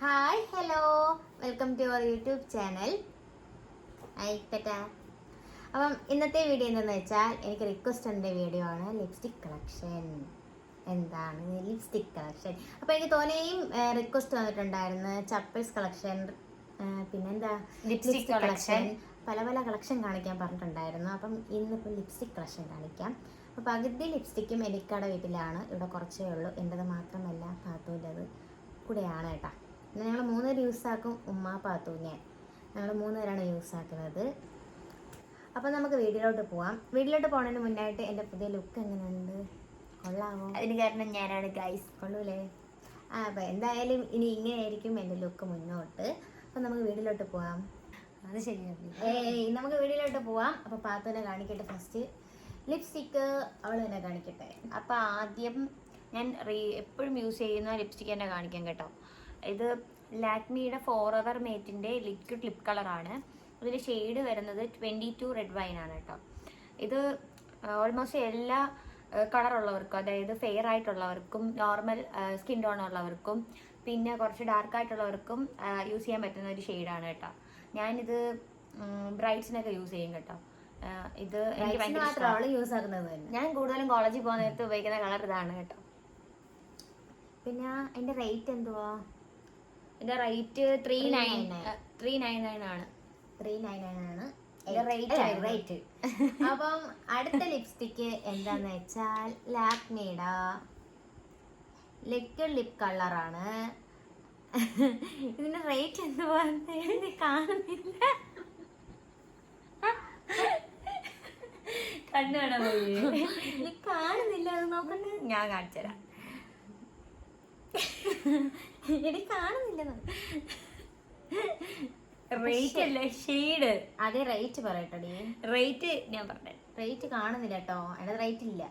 Hi hello welcome to our YouTube channel. അപ്പം ഇന്നത്തെ video എന്താണെന്ന് വെച്ചാൽ എനിക്ക് റിക്വസ്റ്റിൻ്റെ വീഡിയോ ആണ് ലിപ്സ്റ്റിക് കളക്ഷൻ. എന്താണ് ലിപ്സ്റ്റിക് കളക്ഷൻ? അപ്പോൾ എനിക്ക് തോനെയും റിക്വസ്റ്റ് വന്നിട്ടുണ്ടായിരുന്നു. ചപ്പൽസ് കളക്ഷൻ, പിന്നെന്താ ലിപ്സ്റ്റിക് കളക്ഷൻ, പല പല കളക്ഷൻ കാണിക്കാൻ പറഞ്ഞിട്ടുണ്ടായിരുന്നു. അപ്പം ഇന്നിപ്പോൾ ലിപ്സ്റ്റിക് കളക്ഷൻ കാണിക്കാം. അപ്പോൾ പകുതി ലിപ്സ്റ്റിക്കും എനിക്കടെ വീട്ടിലാണ്. ഇവിടെ കുറച്ചേ ഉള്ളൂ. എൻ്റെത് മാത്രമല്ല, പാത്തൂൻ്റെത് കൂടെയാണ് കേട്ടോ. ഞങ്ങൾ 3 പേര് യൂസാക്കും. ഉമ്മ, പാത്തു, ഞാൻ, ഞങ്ങൾ 3 പേരാണ് യൂസാക്കുന്നത്. അപ്പോൾ നമുക്ക് വീഡിയോയിലോട്ട് പോവാം. വീഡിയോയിലോട്ട് പോകുന്നതിന് മുന്നായിട്ട് എൻ്റെ പുതിയ ലുക്ക് എങ്ങനെയുണ്ട്, കൊള്ളാമോ? അതിന് കാരണം ഞാനാണ് ഗൈസ്. കൊള്ളൂലേ? അപ്പോൾ എന്തായാലും ഇനി ഇങ്ങനെയായിരിക്കും എൻ്റെ ലുക്ക് മുന്നോട്ട്. അപ്പോൾ നമുക്ക് വീഡിയോയിലോട്ട് പോവാം. അത് ശരിയാണ്. നമുക്ക് വീഡിയോയിലോട്ട് പോവാം. അപ്പോൾ പാത്തുവിനെ കാണിക്കട്ടെ. ഫസ്റ്റ് ലിപ്സ്റ്റിക്ക് അവൾ തന്നെ കാണിക്കട്ടെ. അപ്പോൾ ആദ്യം ഞാൻ എപ്പോഴും യൂസ് ചെയ്യുന്ന ലിപ്സ്റ്റിക്ക് തന്നെ കാണിക്കാം കേട്ടോ. ഇത് ലാക്മിയുടെ ഫോറെവർ മേറ്റിൻ്റെ ലിക്വിഡ് ലിപ് കളറാണ്. ഇതിൽ ഷെയ്ഡ് വരുന്നത് 22 റെഡ് വൈൻ ആണ് കേട്ടോ. ഇത് ഓൾമോസ്റ്റ് എല്ലാ കളറുള്ളവർക്കും, അതായത് ഫെയർ ആയിട്ടുള്ളവർക്കും, നോർമൽ സ്കിൻ ടോൺ ഉള്ളവർക്കും, പിന്നെ കുറച്ച് ഡാർക്ക് ആയിട്ടുള്ളവർക്കും യൂസ് ചെയ്യാൻ പറ്റുന്ന ഒരു ഷെയ്ഡാണ് കേട്ടോ. ഞാനിത് ബ്രൈറ്റ്സിനൊക്കെ യൂസ് ചെയ്യും കേട്ടോ. ഇത് എനിക്ക് ഭയങ്കര യൂസ് ആക്കുന്നത്. ഞാൻ കൂടുതലും കോളേജിൽ പോകുന്ന നേരത്ത് ഉപയോഗിക്കുന്ന കളർ ഇതാണ് കേട്ടോ. പിന്നെ അതിൻ്റെ റേറ്റ് എന്തുവാ? ഇതിന്റെ റേറ്റ് 399 ആണ്. 399 ആണ് റേറ്റ്. അപ്പം അടുത്ത ലിപ്സ്റ്റിക്ക് എന്താന്ന് വെച്ചാൽ ലാക്മിയുടെ ലിക്വിഡ് ലിപ് കളറാണ്. ഇതിന്റെ റേറ്റ് എന്തുവാ കാണുന്നില്ല. കണ്ണാണോ കാണുന്നില്ല, അത് നോക്കണ്ട, ഞാൻ കാണിച്ചുതരാം. എനിക്ക് കാണുന്നില്ല. റേറ്റ് അല്ല, ഷെയ്ഡ്. അതേ റേറ്റ് പറയട്ടെ. റേറ്റ് ഞാൻ പറഞ്ഞേ. റേറ്റ് കാണുന്നില്ല കേട്ടോ. അതിന്റെ റേറ്റ് ഇല്ല.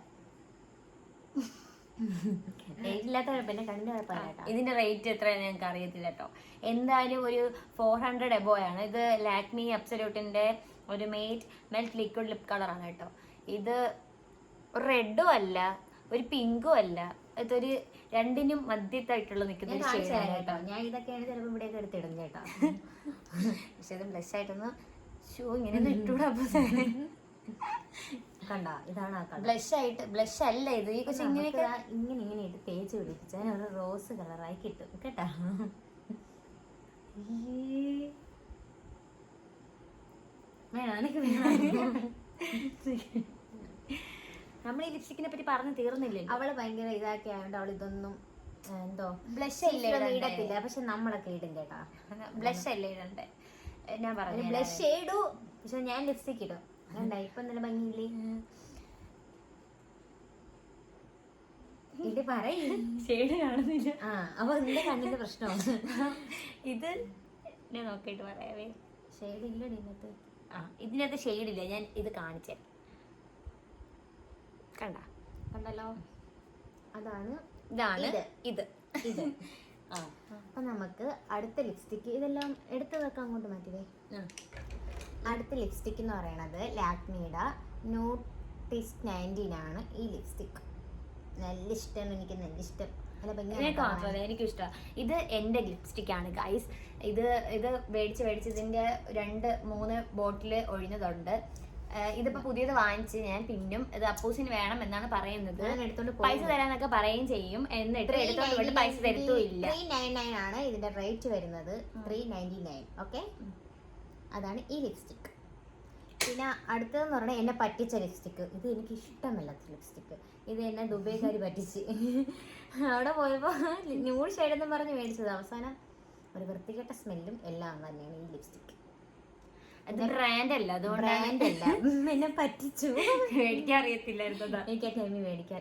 റേറ്റ് ഇല്ലാത്ത കുഴപ്പമില്ല, കണ്ണിന്റെ കുഴപ്പമില്ല കേട്ടോ. ഇതിന്റെ റേറ്റ് എത്രയാണെന്ന് ഞങ്ങൾക്ക് അറിയത്തില്ല കേട്ടോ. എന്തായാലും ഒരു 400 എബോ ആണ്. ഇത് ലാക്മി അബ്സല്യൂട്ടിന്റെ ഒരു മെൽറ്റ് ലിക്വിഡ് ലിപ് കളറാണ് കേട്ടോ. ഇത് ഒരു റെഡും അല്ല, ഒരു പിങ്കും അല്ല, ഇതൊരു രണ്ടിനും മധ്യത്തായിട്ടുള്ള നിൽക്കുന്ന ഒരു ഷെയ്ഡാണ് കേട്ടോ. ഞാൻ ഇതൊക്കെയാണ് ചിലപ്പോൾ ഇവിടെയൊക്കെ എടുത്തിടും കേട്ടോ. പക്ഷെ ഇത് ബ്ലഷ് ആയിട്ടൊന്ന് ഇങ്ങനെ ഇട്ടൂടാ. കണ്ട, ഇതാണ് ബ്ലഷ് ആയിട്ട്. ബ്ലഷ് അല്ല ഇത്. ഈ കൊച്ചു ഇങ്ങനെയൊക്കെ ഇങ്ങനെ ഇട്ട് തേച്ച് പിടിപ്പിച്ചാൽ ഒരു റോസ് കളറായി കിട്ടും കേട്ടാ. നമ്മൾ ഈ ലിപ്സ്റ്റിക്കിനെ പറ്റി പറഞ്ഞു തീർന്നില്ലേ? അവള് ഭയങ്കര ഇതാക്കി ആയതുകൊണ്ട് അവൾ ഇതൊന്നും എന്തോ ബ്ലഷ് അല്ലേ ഇടത്തില്ല. പക്ഷെ നമ്മളൊക്കെ ഇടും കേട്ടാ. ബ്ലഷ് അല്ലേ ഇടണ്ടേ? ഞാൻ പറഞ്ഞു ബ്ലഷ് ഇടൂ, പക്ഷെ ഞാൻ ലിപ്സ്റ്റിക് ഇടും. ഇപ്പൊ നല്ല ഭംഗിയില്ലേ? ഇത് ഷെയ്ഡ് കാണുന്നില്ല. അപ്പൊ നിന്റെ കണ്ണിന്റെ പ്രശ്നമാണ്. ഇത് ഞാൻ നോക്കിയിട്ട് പറയാവേ. ഷെയ്ഡ് ഇല്ല ഇതിനകത്ത്. ഇതിനകത്ത് ഷെയ്ഡില്ല. ഞാൻ ഇത് കാണിച്ചേ. കണ്ടല്ലോ, അതാണ്. ഇതാണ് ഇത്. അപ്പൊ നമുക്ക് അടുത്ത ലിപ്സ്റ്റിക്ക്, ഇതെല്ലാം എടുത്തു വെക്കാൻ അങ്ങോട്ട് മാറ്റിയേ. അടുത്ത ലിപ്സ്റ്റിക്ക് എന്ന് പറയുന്നത് ലാക്മിയുടെ ന്യൂട്ടിസ്റ്റ് 19 ആണ്. ഈ ലിപ്സ്റ്റിക്ക് നല്ല ഇഷ്ടമാണ് എനിക്ക്, നല്ല ഇഷ്ടം. എനിക്കും ഇഷ്ടമാണ്. ഇത് എൻ്റെ ലിപ്സ്റ്റിക് ആണ് ഗൈസ്. ഇത് മേടിച്ച് ഇതിന്റെ 2-3 ബോട്ടിൽ ഒഴിഞ്ഞതുണ്ട്. ഇതിപ്പോ പുതിയത് വാങ്ങിച്ച് ഞാൻ പിന്നും ഇത് അപ്പൂസിന് വേണം എന്നാണ് പറയുന്നത്. പൈസ തരാന്നൊക്കെ പറയുകയും ചെയ്യും. എന്നിട്ട് എടുത്തോണ്ട് പൈസ തരത്തുമില്ല. 399 ആണ് ഇതിന്റെ റേറ്റ് വരുന്നത്. 399. ഓക്കെ, അതാണ് ഈ ലിപ്സ്റ്റിക്. പിന്നെ അടുത്തതെന്ന് പറഞ്ഞാൽ എന്നെ പറ്റിച്ച ലിപ്സ്റ്റിക്ക്. ഇത് എനിക്ക് ഇഷ്ടമല്ലാത്ത ലിപ്സ്റ്റിക്ക്. ഇത് എന്നെ ദുബൈക്കാർ പറ്റിച്ച്. അവിടെ പോയപ്പോൾ ന്യൂഡ് ഷെയ്ഡെന്ന് പറഞ്ഞ് മേടിച്ചത്. അവസാനം ഒരു വൃത്തികെട്ട സ്മെല്ലും എല്ലാം തന്നെയാണ് ഈ ലിപ്സ്റ്റിക്ക്. ബ്രാൻഡ് അല്ല, എന്നെ പറ്റിച്ചു. മേടിക്കാൻ അറിയത്തില്ലായിരുന്നു. എനിക്കൊക്കെ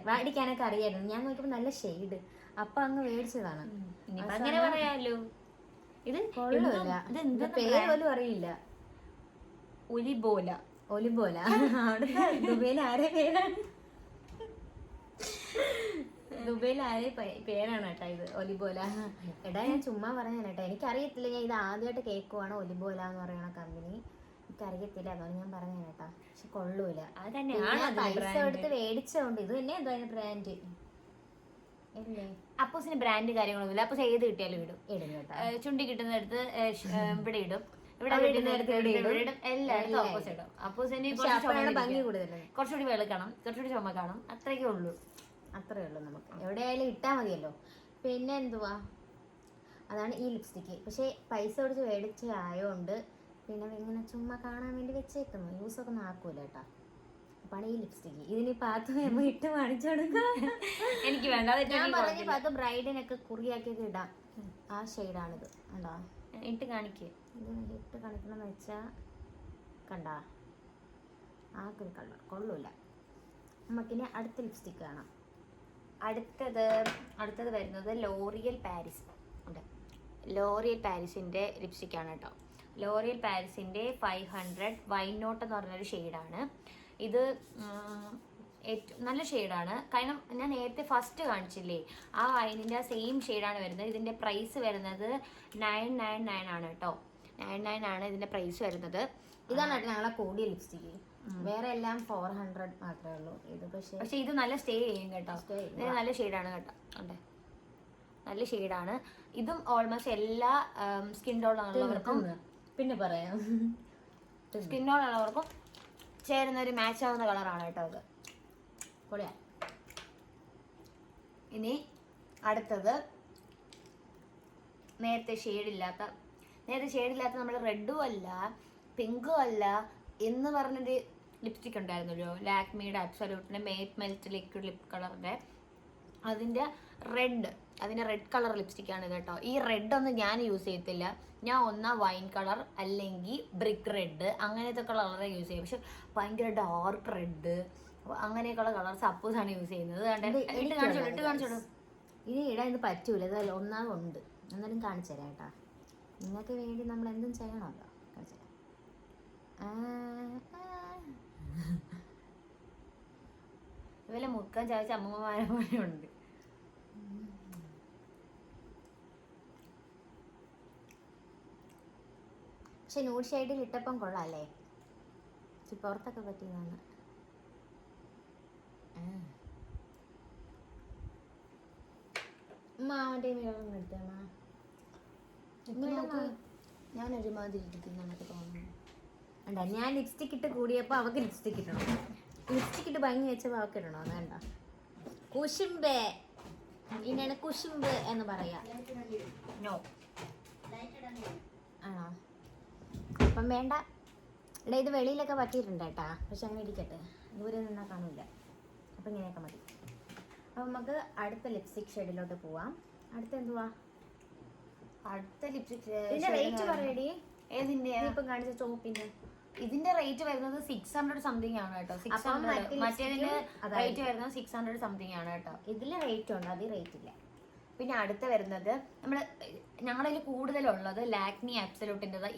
മേടിക്കാനൊക്കെ അറിയായിരുന്നു. ഞാൻ നോക്കിയപ്പോൾ നല്ല ഷെയ്ഡ്, അപ്പൊ അങ്ങ് മേടിച്ചതാണ്. അങ്ങനെ പറയാലോ. ഇത് കൊള്ളില്ല, പേര് പോലും അറിയില്ല. ഒലിബോല. അവിടുത്തെ ദുബൈയിൽ ആരെ പേരാണ്? ദുബൈയിൽ ആരെ പേരാണ് കേട്ടോ ഇത്, ഒലിബോല. എടാ ഞാൻ ചുമ്മാ പറഞ്ഞാണ് കേട്ടോ. എനിക്കറിയത്തില്ല, ഞാൻ ഇത് ആദ്യമായിട്ട് കേൾക്കുവാണ് ഒലിബോല എന്ന് പറയുന്ന കമ്പനി. എനിക്കറിയത്തില്ല, അതുകൊണ്ട് ഞാൻ പറഞ്ഞാണ് കേട്ടോ. പക്ഷെ കൊള്ളൂല. അത് തന്നെയാണ് പൈസ എടുത്ത് മേടിച്ചോണ്ട്. ഇത് തന്നെ എന്തോ അതിന്റെ ബ്രാൻഡ്. ഇല്ലേ അപ്പൂസിന് ബ്രാൻഡ് കാര്യങ്ങളൊന്നുമില്ല. അപ്പൂസ് ഏത് കിട്ടിയാലും ഇടും. ഇടും കേട്ടോ. ചുണ്ടി കിട്ടുന്നിടത്ത് ഇവിടെ ഇടും, ഇവിടെ അവിടെ കിട്ടുന്നിടത്ത് ഇടുന്നിടത്ത് ഇവിടെ ഇടും, എല്ലായിടത്തും അപ്പൂസ് ഇടും. അപ്പൂസിന് പക്ഷെ അപ്പോഴാണ് ഭംഗി കൂടുതൽ. കുറച്ചുകൂടി വെളുക്കണം, കുറച്ചുകൂടി ചുമക്കണം, അത്രയൊക്കെ ഉള്ളൂ. അത്രേ ഉള്ളൂ. നമുക്ക് എവിടെയായാലും ഇട്ടാൽ മതിയല്ലോ. പിന്നെ എന്തുവാ, അതാണ് ഈ ലിപ്സ്റ്റിക്ക്. പക്ഷേ പൈസ കൊടുത്ത് മേടിച്ച ആയതുകൊണ്ട് പിന്നെ ഇങ്ങനെ ചുമ്മാ കാണാൻ വേണ്ടി വെച്ചേക്കുന്നു, യൂസൊക്കെ ഒന്നും ആക്കൂല കേട്ടോ. അപ്പാണ് ഈ ലിപ്സ്റ്റിക്ക്. ഇതിന് പാത്ത് നമ്മൾ ഇട്ട് കാണിച്ചു കൊടുക്കാം. എനിക്ക് വേണ്ട. ഞാൻ പറഞ്ഞ പാത്ത് ബ്രൈഡിനൊക്കെ കുറിയാക്കിയൊക്കെ ഇടാം. ആ ഷെയ്ഡാണിത്. കണ്ടാ ഇട്ട് കാണിക്കുക. ഇത് ഇട്ട് കാണിക്കണമെന്ന് വെച്ചാൽ കണ്ടാ ആക്കൊരു കളർ കൊള്ളൂല. നമുക്കിനി അടുത്ത ലിപ്സ്റ്റിക്ക് കാണാം. അടുത്തത് വരുന്നത് ലോറിയൽ പാരിസ് ഉണ്ട്. ലോറിയൽ പാരിസിൻ്റെ ലിപ്സ്റ്റിക്കാണ് കേട്ടോ. ലോറിയൽ പാരിസിൻ്റെ 500 വൈൻ നോട്ട് എന്ന് പറഞ്ഞൊരു ഷെയ്ഡാണ് ഇത്. ഏറ്റവും നല്ല ഷെയ്ഡാണ്. കാരണം ഞാൻ നേരത്തെ ഫസ്റ്റ് കാണിച്ചില്ലേ, ആ വൈനിൻ്റെ സെയിം ഷെയ്ഡാണ് വരുന്നത്. ഇതിൻ്റെ പ്രൈസ് വരുന്നത് 999 ആണ് കേട്ടോ. 99 ആണ് ഇതിൻ്റെ പ്രൈസ് വരുന്നത്. ഇതാണ് ഞങ്ങളെ കൂടിയ ലിപ്സ്റ്റിക്ക്. വേറെ എല്ലാം 400 മാത്രമേ ഉള്ളൂ. ഇത് പക്ഷേ ഇത് നല്ല സ്റ്റേ ചെയ്യും കേട്ടോ. ഇതിന് നല്ല ഷെയ്ഡാണ് കേട്ടോ. ഉണ്ട്, നല്ല ഷെയ്ഡാണ്. ഇതും ഓൾമോസ്റ്റ് എല്ലാ സ്കിൻ ടോണുള്ളവർക്കും പിന്നെ പറയാം സ്കിൻ ടോണുള്ളവർക്കും ചേരുന്ന ഒരു മാച്ച് ആവുന്ന കളറാണ് കേട്ടോ ഇത്. പൊളിയാ. ഇനി അടുത്തത് നേരത്തെ ഷെയ്ഡില്ലാത്ത നമ്മുടെ റെഡും അല്ല പിങ്കും അല്ല എന്ന് പറഞ്ഞൊരു ലിപ്സ്റ്റിക് ഉണ്ടായിരുന്നല്ലോ, ലാക്മിയുടെ അബ്സല്യൂട്ടിൻ്റെ മേറ്റ് മെൽറ്റ് ലിക്വിഡ് ലിപ് കളറിൻ്റെ. അതിൻ്റെ റെഡ് കളർ ലിപ്സ്റ്റിക്കാണ് കേട്ടോ. ഈ റെഡ് ഒന്നും ഞാൻ യൂസ് ചെയ്യത്തില്ല. ഞാൻ ഒന്നാ വൈൻ കളർ അല്ലെങ്കിൽ ബ്രിക്ക് റെഡ് അങ്ങനത്തെ കളറേ യൂസ് ചെയ്യും. പക്ഷെ ഭയങ്കര ഡാർക്ക് റെഡ് അങ്ങനെയൊക്കെയുള്ള കളർസ് അപ്പൂസാണ് യൂസ് ചെയ്യുന്നത്. ഇട്ട് കാണിച്ചോളൂ. ഇനി ഇടാൻ ഇത് പറ്റൂല. ഇത് ഒന്നാമുണ്ട്. എന്നാലും കാണിച്ചു തരാം കേട്ടോ. നിങ്ങൾക്ക് വേണ്ടി നമ്മൾ എന്തും ചെയ്യണമല്ലോ. കാണിച്ചു തരാം. ഇവലെ മുക്കം ചായച്ച അമ്മമാരെ പോലെയുണ്ട്. പക്ഷെ നൂഡ് ഷെയ്ഡിൽ ഇട്ടപ്പം കൊള്ളാല്ലേ. പുറത്തൊക്കെ പറ്റിയതാണ്. മാവൻ്റെ മീളൊന്നും എടുത്തമ്മ. ഞാനൊരുമാതിരി ഇരിക്കുന്നു എന്നൊക്കെ തോന്നുന്നു. വേണ്ട, ഞാൻ ലിപ്സ്റ്റിക് ഇട്ട് കൂടിയപ്പോൾ അവൾക്ക് ലിപ്സ്റ്റിക് ഇട്ടണം. ലിപ്സ്റ്റിക് ഇട്ട് ഭംഗി വെച്ചപ്പോൾ അവൾക്ക് ഇടണോ? വേണ്ട. കുശുമ്പ്, ഇന്നാണ് കുശുമ്പ് എന്ന് പറയാ. നോ ആണോ? അപ്പം വേണ്ട. ഇവിടെ ഇത് വെളിയിലൊക്കെ പറ്റിയിട്ടുണ്ട് കേട്ടാ. പക്ഷെ അങ്ങനെ ഇരിക്കട്ടെ, ദൂരെ നിന്നാൽ കാണില്ല. അപ്പം ഇങ്ങനെയൊക്കെ മതി. അപ്പം നമുക്ക് അടുത്ത ലിപ്സ്റ്റിക് ഷെയ്ഡിലോട്ട് പോവാം. അടുത്ത എന്തുവാ? അടുത്ത ലിപ്സ്റ്റിക് ഇതിന്റെ റേറ്റ് പറയടി. ഏതിന്റെ ഇപ്പം കാണിച്ച ചോപ്പിന്റെ ഇതിന്റെ റേറ്റ് വരുന്നത് 600 സംതിങ് ആണ് കേട്ടോ. 600. മറ്റേതിന്റെ റേറ്റ് വരുന്നത് 600 സംതിങ് ആണ് കേട്ടോ. ഇതില് റേറ്റ് ഉണ്ട്, അത് റേറ്റ് ഇല്ല. പിന്നെ അടുത്ത വരുന്നത് ഞങ്ങളിൽ കൂടുതലുള്ളത് ലാക്മി അബ്സല്യൂട്ടിൻ്റെത്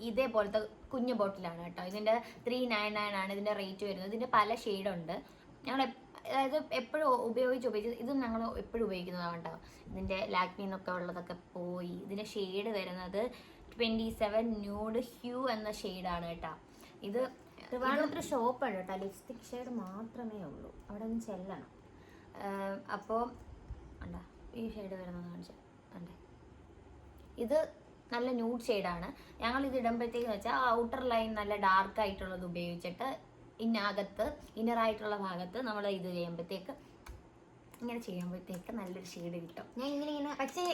ഇതേപോലത്തെ കുഞ്ഞു ബോട്ടിലാണ് കേട്ടോ. ഇതിൻ്റെ 399 ആണ് ഇതിൻ്റെ റേറ്റ് വരുന്നത്. ഇതിൻ്റെ പല ഷെയ്ഡുണ്ട്. ഞങ്ങൾ അതായത് എപ്പോഴും ഉപയോഗിച്ച് ഇതും ഞങ്ങൾ എപ്പോഴും ഉപയോഗിക്കുന്നതാണ് കേട്ടോ. ഇതിൻ്റെ ലാക്മി എന്നൊക്കെ ഉള്ളതൊക്കെ പോയി. ഇതിൻ്റെ ഷെയ്ഡ് വരുന്നത് 27 ന്യൂഡ് ഹ്യൂ എന്ന ഷെയ്ഡാണ് കേട്ടോ. ഇത് ട്രിവാൻഡ്രത്തൊരു ഷോപ്പാണ് കേട്ടോ. ലിപ്സ്റ്റിക് ഷെയ്ഡ് മാത്രമേ ഉള്ളൂ. അവിടെ ഒന്ന് ചെല്ലണം. അപ്പോൾ ഉണ്ടോ ഈ ഷെയ്ഡ് വരുന്നത് കാണിച്ചാൽ ഉണ്ട്. ഇത് നല്ല ന്യൂഡ് ഷെയ്ഡാണ്. ഞങ്ങൾ ഇത് ഇടുമ്പോഴത്തേക്കെന്ന് വെച്ചാൽ ഔട്ടർ ലൈൻ നല്ല ഡാർക്ക് ആയിട്ടുള്ളത് ഉപയോഗിച്ചിട്ട് ഇന്നറായിട്ടുള്ള ഭാഗത്ത് നമ്മൾ ഇത് ചെയ്യുമ്പോഴത്തേക്ക് ഇങ്ങനെ ചെയ്യുമ്പോഴത്തേക്ക് നല്ലൊരു ഷെയ്ഡ് കിട്ടും. ഞാൻ ഇങ്ങനെ പക്ഷേ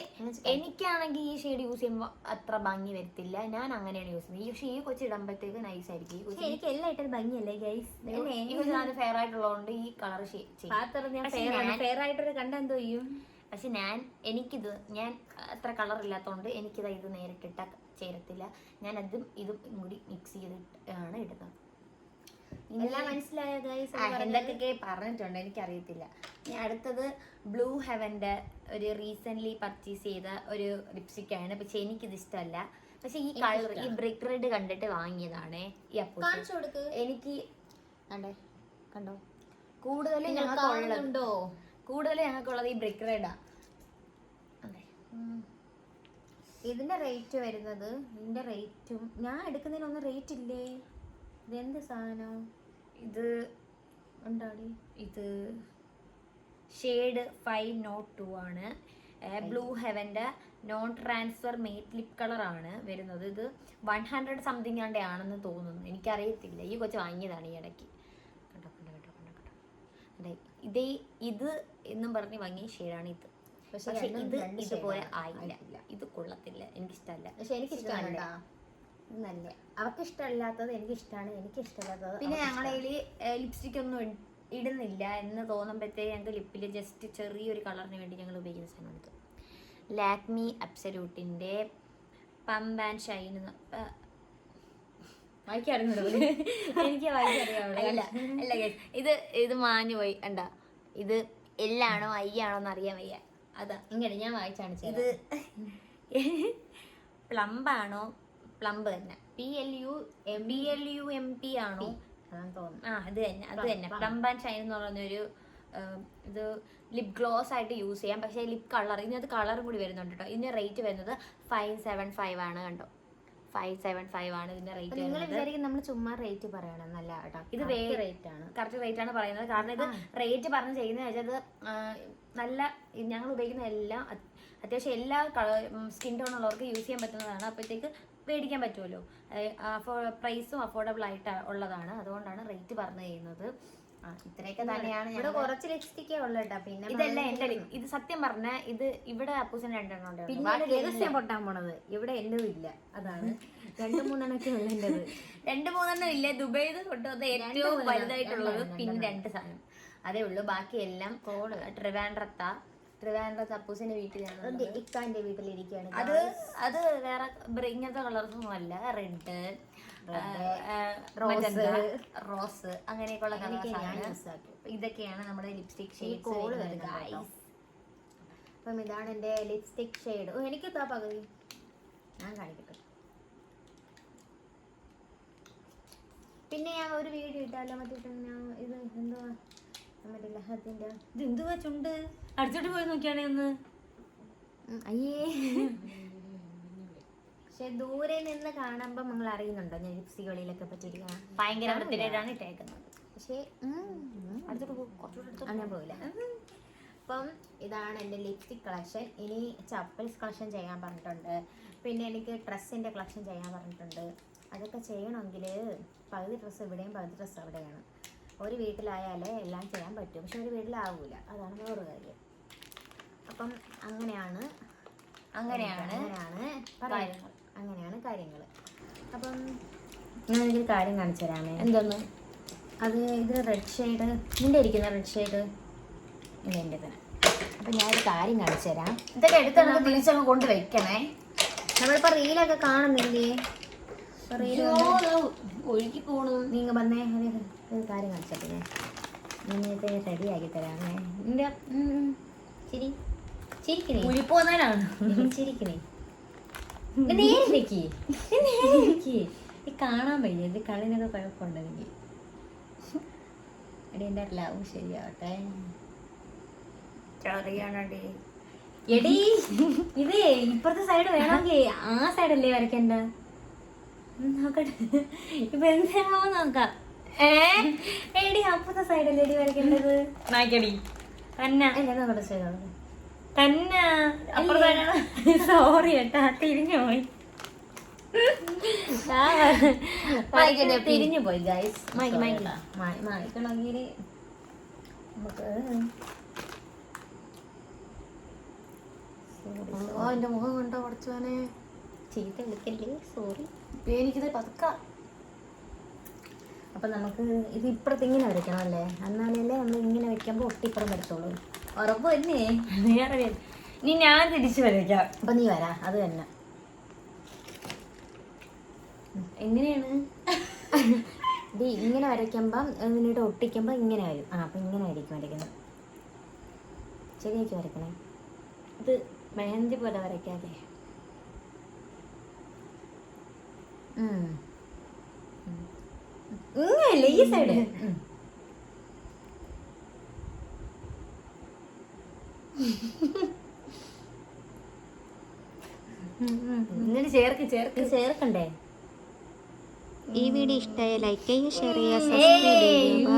എനിക്കാണെങ്കിൽ ഈ ഷെയ്ഡ് യൂസ് ചെയ്യുമ്പോൾ അത്ര ഭംഗി വരത്തില്ല. ഞാൻ അങ്ങനെയാണ് യൂസ് ചെയ്യുന്നത്. പക്ഷേ ഈ കൊച്ചു ഇടുമ്പോഴത്തേക്ക് നൈസ് ആയിരിക്കും. എനിക്ക് എല്ലാം ഇട്ടൊരു ഭംഗിയല്ലേ ഗൈസ്. ഞാൻ ഫെയർ ആയിട്ടുള്ളതുകൊണ്ട് ഈ കളർ ഫെയർ ആയിട്ടൊരു കണ്ടെന്തോ ചെയ്യും. പക്ഷെ ഞാൻ അത്ര കളർ ഇല്ലാത്തതുകൊണ്ട് എനിക്കിത് ഇത് നേരിട്ടിട്ട ചേരത്തില്ല. ഞാൻ ഇതും കൂടി മിക്സ് ചെയ്തിട്ടാണ് ഇടുന്നത്. എല്ലാം മനസ്സിലായ ഗൈസ്. എന്തൊക്കെ പറഞ്ഞിട്ടുണ്ട് എനിക്കറിയത്തില്ല. ഇനി അടുത്തത് ബ്ലൂ ഹെവൻ്റെ ഒരു റീസെൻ്റ്ലി പർച്ചേസ് ചെയ്ത ഒരു ലിപ്സ്റ്റിക്കാണ്. പക്ഷെ എനിക്കിത് ഇഷ്ടമല്ല. പക്ഷെ ഈ കളർ ഈ ബ്രിക്ക് റെഡ് കണ്ടിട്ട് വാങ്ങിയതാണേ ഈ അപ്പൂസ്. എനിക്ക് കണ്ടോ കൂടുതൽ ഞങ്ങൾക്കുള്ളത് ഈ ബ്രിക്ക് റെഡാ. ഇതിന്റെ റേറ്റ് വരുന്നത് ഇതിന്റെ റേറ്റും ഞാൻ എടുക്കുന്നതിനൊന്നും റേറ്റ് ഇല്ലേ. ഇതെന്ത് സാധനം? ഇത് ഉണ്ടാടി. ഇത് ഷെയ്ഡ് 502 ആണ്. ബ്ലൂ ഹെവൻ്റെ നോൺ ട്രാൻസ്ഫർ മേറ്റ് ലിപ് കളറാണ് വരുന്നത്. ഇത് 100 സംതിങ് ആണ്ടേ ആണെന്ന് തോന്നുന്നു, എനിക്കറിയത്തില്ല. ഈ കൊച്ചു വാങ്ങിയതാണ് ഈ ഇടയ്ക്ക്. കണ്ടോ കണ്ടോ കണ്ടോ കണ്ടോ കണ്ടോ അതെ, ഇത് എന്നും പറഞ്ഞ് വാങ്ങിയ ഷെയ്ഡാണ് ഇത്. പക്ഷെ ഇത് ഇതുപോലെ ആയില്ല, ഇത് കൊള്ളത്തില്ല, എനിക്കിഷ്ടമല്ല. പക്ഷെ എനിക്കിഷ്ടമല്ല, നല്ല അവർക്ക് ഇഷ്ടമല്ലാത്തത് എനിക്കിഷ്ടമാണ്, എനിക്ക് ഇഷ്ടമല്ലാത്തത്. പിന്നെ ഞങ്ങളുടെ കയ്യിൽ ലിപ്സ്റ്റിക് ഒന്നും ഇടുന്നില്ല എന്ന് തോന്നുമ്പോഴത്തേക്ക് ഞങ്ങൾക്ക് ലിപ്പിൽ ജസ്റ്റ് ചെറിയൊരു കളറിന് വേണ്ടി ഞങ്ങൾ ഉപയോഗിക്കുന്ന സാധനമാണിത്. ലാക്മി അബ്സല്യൂട്ടിൻ്റെ പമ്പ് ആൻഡ് ഷൈൻ. വായിക്കാറുണ്ടോ? എനിക്ക് വായിക്കറിയാവില്ല. അല്ല ഇത് മാഞ്ഞു പോയി. കണ്ട, ഇത് എല്ലാണോ ഐയാണോ എന്ന് അറിയാൻ വയ്യ. അതാ ഇങ്ങനെ ഞാൻ വായിച്ചാണ് ഇത് പ്ലംബാണോ? പ്ലംബ് തന്നെ. PLUMP ആണോ? അതാണ് തോന്നുന്നു. അത് തന്നെ പ്ലംബ് ആൻഡ് ഷൈൻ എന്ന് പറഞ്ഞൊരു ഇത് ലിപ് ഗ്ലോസ് ആയിട്ട് യൂസ് ചെയ്യാം. പക്ഷേ ലിപ് കളർ, ഇതിനകത്ത് കളറും കൂടി വരുന്നുണ്ട് കേട്ടോ. ഇതിന്റെ റേറ്റ് വരുന്നത് 575 ആണ്. കണ്ടോ, 575 ആണ് ഇതിന്റെ റേറ്റ്. നിങ്ങൾ വിചാരിക്കും നമ്മൾ ചുമ്മാ റേറ്റ് പറയണം, നല്ല കേട്ടോ. ഇത് റേറ്റ് ആണ്, കറക്റ്റ് റേറ്റ് ആണ് പറയുന്നത്. കാരണം ഇത് റേറ്റ് പറഞ്ഞ് ചെയ്യുന്നത് വെച്ചാൽ നല്ല, ഞങ്ങൾ ഉപയോഗിക്കുന്ന എല്ലാം അത്യാവശ്യം എല്ലാ സ്കിൻ ടോൺ ഉള്ളവർക്ക് യൂസ് ചെയ്യാൻ പറ്റുന്നതാണ്. അപ്പോഴത്തേക്ക് മേടിക്കാൻ പറ്റുമല്ലോ. പ്രൈസും അഫോർഡബിൾ ആയിട്ട് ഉള്ളതാണ്, അതുകൊണ്ടാണ് റേറ്റ് പറഞ്ഞു ചെയ്യുന്നത്. ഇത്രയൊക്കെ തന്നെയാണ്. ഇവിടെ കുറച്ച് ലിപ്സ്റ്റിക്കേ ഉള്ളു കേട്ടോ. പിന്നെ ഇതല്ല എന്റെ ഇത് സത്യം പറഞ്ഞ ഇത് ഇവിടെ അപ്പൂസിന് 2 എണ്ണം ഉണ്ട്. പിന്നെ രഹസ്യം പൊട്ടാൻ പോണത് ഇവിടെ എന്റേതും ഇല്ല, അതാണ് 2-3 എണ്ണൊക്കെ ഉള്ളു എന്റേത്. 2-3 എണ്ണം ഇല്ല. ദുബൈയിൽ കൊണ്ടുവന്ന ഏറ്റവും വലുതായിട്ടുള്ളത് പിന്നെ 2 സാധനം അതേ ഉള്ളൂ. ബാക്കിയെല്ലാം ട്രിവാൻഡ്രത്ത് അപ്പൂസിന്റെ വീട്ടിലാണ്. ഇക്കാന്റെ വീട്ടിലിരിക്കുകയാണ്. അത് വേറെ ഇങ്ങനത്തെ കളർസൊന്നും അല്ല. റെഡ്, റോസ് അങ്ങനെയൊക്കെയുള്ള കളേഴ്സാണ്. ഇതൊക്കെയാണ് നമ്മുടെ ലിപ്സ്റ്റിക് ഷെയ്ഡ്സ് വരുന്നത്. അപ്പം ഇതാണ് എൻ്റെ ലിപ്സ്റ്റിക് ഷെയ്ഡ്. എനിക്ക് താ പകുതി ഞാൻ കാണിക്കട്ടെ. പിന്നെ ഞാൻ ഒരു വീഡിയോ ഇട്ടാലോ മറ്റേ ഞാൻ ഇത് എന്തുവാ മറ്റേ ലഹത്തിന്റെ ഇതെന്തുവാ ചുണ്ട് അടിച്ചോട്ട് പോയി നോക്കിയാണെ ഒന്ന്. അയ്യേ, പക്ഷെ ദൂരെ നിന്ന് കാണുമ്പോൾ നിങ്ങൾ അറിയുന്നുണ്ടോ ഞാൻ ലിപ്സ്റ്റിക്കുകളിലൊക്കെ പറ്റിയിരിക്കണം. ഭയങ്കര വൃത്തിയിലാണ് ഇട്ടേക്കുന്നത്. പക്ഷേ അങ്ങനെ പോയില്ല. അപ്പം ഇതാണ് എൻ്റെ ലിപ്സ്റ്റിക് കളക്ഷൻ. ഇനി ചപ്പൽസ് കളക്ഷൻ ചെയ്യാൻ പറഞ്ഞിട്ടുണ്ട്. പിന്നെ എനിക്ക് ഡ്രസ്സിൻ്റെ കളക്ഷൻ ചെയ്യാൻ പറഞ്ഞിട്ടുണ്ട്. അതൊക്കെ ചെയ്യണമെങ്കിൽ പകുതി ഡ്രസ്സ് ഇവിടെയും പകുതി ഡ്രസ്സ് അവിടെയാണ്. ഒരു വീട്ടിലായാലേ എല്ലാം ചെയ്യാൻ പറ്റും, പക്ഷെ ഒരു വീട്ടിലാവൂല, അതാണ് വേറൊരു കാര്യം. അപ്പം അങ്ങനെയാണ് കാര്യങ്ങൾ. അപ്പം ഞാനൊരു കാര്യം കാണിച്ചു തരാമേ. എന്തോന്ന്? ഇത് റെഡ് ഷെയ്ഡ്, നിന്റെ ഇരിക്കുന്ന റെഡ് ഷെയ്ഡ് ഇല്ല എൻ്റെ തന്നെ. അപ്പം ഞാനൊരു കാര്യം കാണിച്ചു തരാം. ഇതൊക്കെ എടുത്ത് നമുക്ക് തിരിച്ചങ്ങ് കൊണ്ട് വെക്കണേ. നമ്മളിപ്പോൾ റീലൊക്കെ കാണുന്നില്ലേ? ഒഴുകി പോണു. നിങ്ങൾ വന്നേ, ഒരു കാര്യം കാണിച്ചപ്പോ ഞാൻ നിന്നെ റെഡിയാക്കി തരാമേ. നിന്റെ ചിരിക്കണേ, ചിരിക്കണേ, നേരിക്ക് കാണാൻ വയ്യ. എന്റെ കണ്ണിനൊക്കെ കുഴപ്പമുണ്ട് എനിക്ക്. എടി എന്റെ ലവ് ശരിയാവട്ടെ. എടി ഇതേ ഇപ്പുറത്തെ സൈഡ് വേണമെങ്കിൽ ആ സൈഡല്ലേ വരയ്ക്കണ്ട. നോക്കട്ടെ ഇപ്പൊ എന്താണോ നോക്കാം. എടി അപ്പുറത്തെ സൈഡല്ലേ എടി വരയ്ക്കേണ്ടത്. നായിക്കടി തന്നെ നോക്കട്ടെ സൈഡ് തന്നെ. സോറി ഏട്ടാ, തിരിഞ്ഞു പോയി. തിരിഞ്ഞു പോയി ഗൈസ്. മായ്ക്കണമെങ്കിൽ നമുക്ക് എന്റെ മുഖം കണ്ടോ കുറച്ചോനെ. ചീത്ത വിളിക്കല്ലേ, സോറി. എനിക്കിത് പതുക്കാം. അപ്പം നമുക്ക് ഇത് ഇപ്പുറത്ത് ഇങ്ങനെ വരയ്ക്കണം അല്ലേ, എന്നാലല്ലേ നമ്മൾ ഇങ്ങനെ വെക്കുമ്പോൾ ഒട്ടിപ്പുറം വരത്തുള്ളൂ. ഉറപ്പ് തന്നെ. ഇനി ഞാൻ തിരിച്ചു വരയ്ക്കാം. അപ്പം നീ വരാ, അത് തന്നെ. എങ്ങനെയാണ് ഇത് ഇങ്ങനെ വരയ്ക്കുമ്പം ഇതിനോട്ട് ഒട്ടിക്കുമ്പോൾ ഇങ്ങനെ വരും. അപ്പം ഇങ്ങനെ ആയിരിക്കും വരയ്ക്കുന്നത്. ശരിയാക്കി വരയ്ക്കണേ. ഇത് മെഹന്തി പോലെ വരയ്ക്കാതെ. ഇങ്ങനല്ലേ ഈ സൈഡ്. ഇങ്ങനെ ചേർക്കണ്ടേ? ഈ വീഡിയോ ഇഷ്ടമായ ലൈക്ക് ചെയ്യുക, ഷെയർ ചെയ്യുക, സബ്സ്ക്രൈബ് ചെയ്യുക.